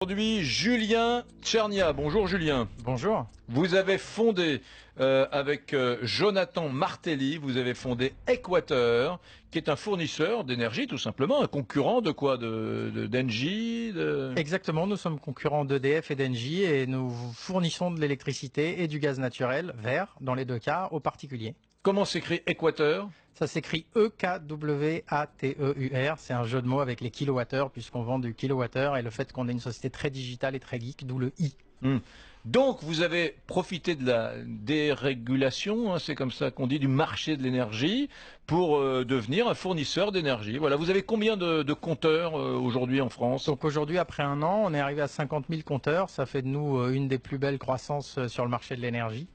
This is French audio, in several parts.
Aujourd'hui, Julien Tchernia. Bonjour Julien. Bonjour. Vous avez fondé avec Jonathan Martelly, vous avez fondé Equateur, qui est un fournisseur d'énergie tout simplement, un concurrent de quoi, d'Engie Exactement, nous sommes concurrents d'EDF et d'Engie et nous fournissons de l'électricité et du gaz naturel vert, dans les deux cas, aux particuliers. Comment s'écrit Equateur? Ça s'écrit EKWATEUR, c'est un jeu de mots avec les kilowattheures puisqu'on vend du kilowattheure et le fait qu'on est une société très digitale et très geek, d'où le I. Donc vous avez profité de la dérégulation, hein, c'est comme ça qu'on dit, du marché de l'énergie pour devenir un fournisseur d'énergie. Voilà, vous avez combien de compteurs aujourd'hui en France? Donc aujourd'hui, après un an, on est arrivé à 50 000 compteurs, ça fait de nous une des plus belles croissances sur le marché de l'énergie.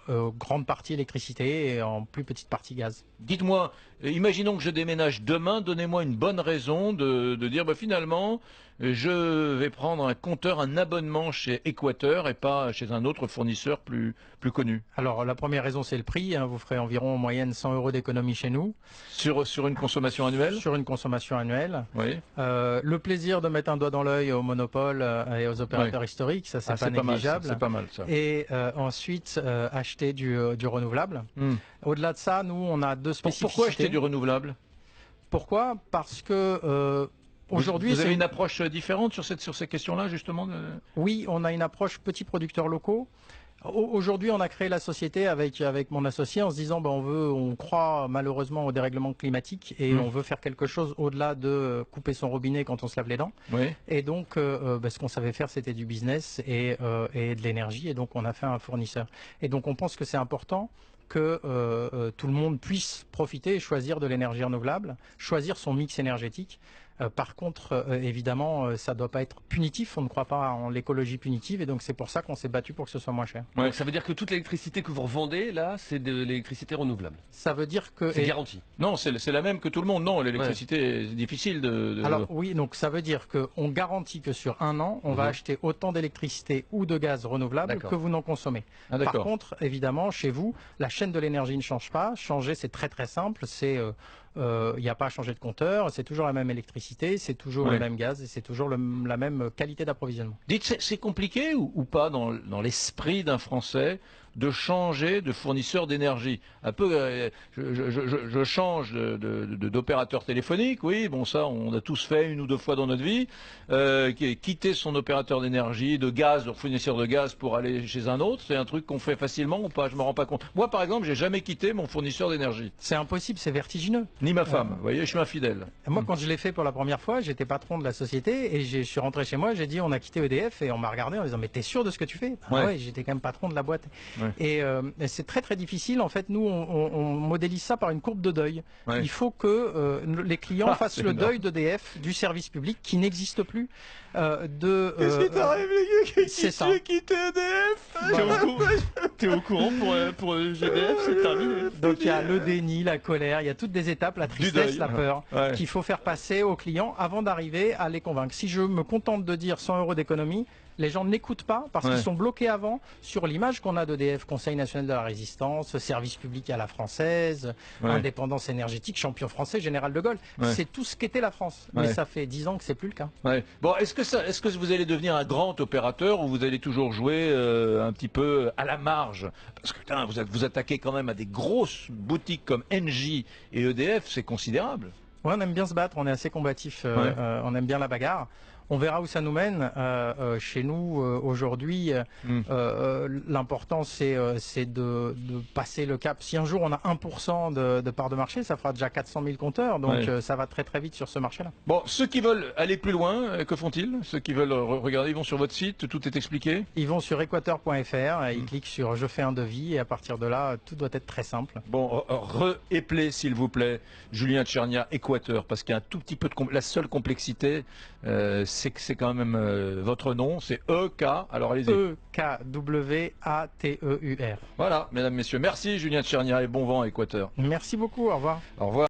Grande partie électricité et en plus petite partie gaz. Dites-moi, imaginons que je déménage demain, donnez-moi une bonne raison de dire finalement je vais prendre un compteur, un abonnement chez Equateur et pas chez un autre fournisseur plus connu. Alors la première raison c'est le prix, hein, vous ferez environ en moyenne 100 € d'économie chez nous. Sur une consommation annuelle? Sur une consommation annuelle. Oui. Le plaisir de mettre un doigt dans l'œil au monopole et aux opérateurs historiques, ça c'est pas négligeable. C'est pas mal ça. Et ensuite acheter du renouvelable. Au-delà de ça, nous on a deux spécificités. Pourquoi acheter du renouvelable? Pourquoi? Parce que aujourd'hui, vous avez une approche différente sur ces questions-là justement? Oui, on a une approche petits producteurs locaux. Aujourd'hui, on a créé la société avec mon associé en se disant on croit malheureusement au dérèglement climatique et on veut faire quelque chose au-delà de couper son robinet quand on se lave les dents. Oui. Et donc, ce qu'on savait faire, c'était du business et de l'énergie. Et donc, on a fait un fournisseur. Et donc, on pense que c'est important que tout le monde puisse profiter et choisir de l'énergie renouvelable, choisir son mix énergétique. Par contre, évidemment, ça ne doit pas être punitif. On ne croit pas en l'écologie punitive et donc c'est pour ça qu'on s'est battu pour que ce soit moins cher. Ouais. Donc ça veut dire que toute l'électricité que vous revendez là, c'est de l'électricité renouvelable. Ça veut dire que c'est garanti. Non, c'est la même que tout le monde. Non, l'électricité est difficile de. Alors oui, donc ça veut dire qu'on garantit que sur un an, on va acheter autant d'électricité ou de gaz renouvelable que vous n'en consommez. Par contre, évidemment, chez vous, la chaîne de l'énergie ne change pas. Changer, c'est très très simple. C'est il n'y a pas à changer de compteur, c'est toujours la même électricité, c'est toujours le même gaz et c'est toujours la même qualité d'approvisionnement. Dites, c'est compliqué ou pas dans l'esprit d'un Français de changer de fournisseur d'énergie? Un peu, je change d'opérateur téléphonique, oui, bon ça on a tous fait une ou deux fois dans notre vie, quitter son opérateur d'énergie, de gaz, de fournisseur de gaz pour aller chez un autre, c'est un truc qu'on fait facilement ou pas? Je me rends pas compte. Moi par exemple, j'ai jamais quitté mon fournisseur d'énergie. C'est impossible, c'est vertigineux. Ni ma femme, vous voyez, je suis infidèle. Moi quand je l'ai fait pour la première fois, j'étais patron de la société et je suis rentré chez moi, j'ai dit on a quitté EDF et on m'a regardé en disant mais t'es sûr de ce que tu fais? Ouais, j'étais quand même patron de la boîte. Et c'est très très difficile. En fait, nous, on modélise ça par une courbe de deuil. Il faut que les clients fassent le deuil d'EDF, du service public qui n'existe plus. Qu'est-ce qui t'arrive, les gars? C'est ça. Tu as quitté EDF? T'es au courant pour GDF, c'est terminé. Donc il y a le déni, la colère, il y a toutes des étapes, la tristesse, la peur, qu'il faut faire passer aux clients avant d'arriver à les convaincre. Si je me contente de dire 100 € d'économie, les gens n'écoutent pas parce qu'ils sont bloqués avant sur l'image qu'on a d'EDF, Conseil national de la résistance, service public à la française, indépendance énergétique, champion français, général de Gaulle. C'est tout ce qu'était la France. Mais ça fait 10 ans que c'est plus le cas. Bon, est-ce que vous allez devenir un grand opérateur ou vous allez toujours jouer un petit peu à la marge? Parce que putain, vous attaquez quand même à des grosses boutiques comme Engie et EDF, c'est considérable. Ouais, on aime bien se battre, on est assez combatif, on aime bien la bagarre. On verra où ça nous mène. Chez nous, aujourd'hui, l'important, c'est de passer le cap. Si un jour on a 1% de part de marché, ça fera déjà 400 000 compteurs. Donc ça va très très vite sur ce marché-là. Bon, ceux qui veulent aller plus loin, que font-ils? Ceux qui veulent regarder, ils vont sur votre site, tout est expliqué? Ils vont sur equateur.fr, ils cliquent sur « Je fais un devis » et à partir de là, tout doit être très simple. Bon, re-éplez s'il vous plaît, Julien Tchernia, Equateur, parce qu'il y a un tout petit peu de la seule complexité, c'est que c'est quand même votre nom, c'est EK, alors allez-y. EKWATEUR. Voilà, mesdames, messieurs, merci Julien Tchernia et bon vent à Equateur. Merci beaucoup, au revoir. Au revoir.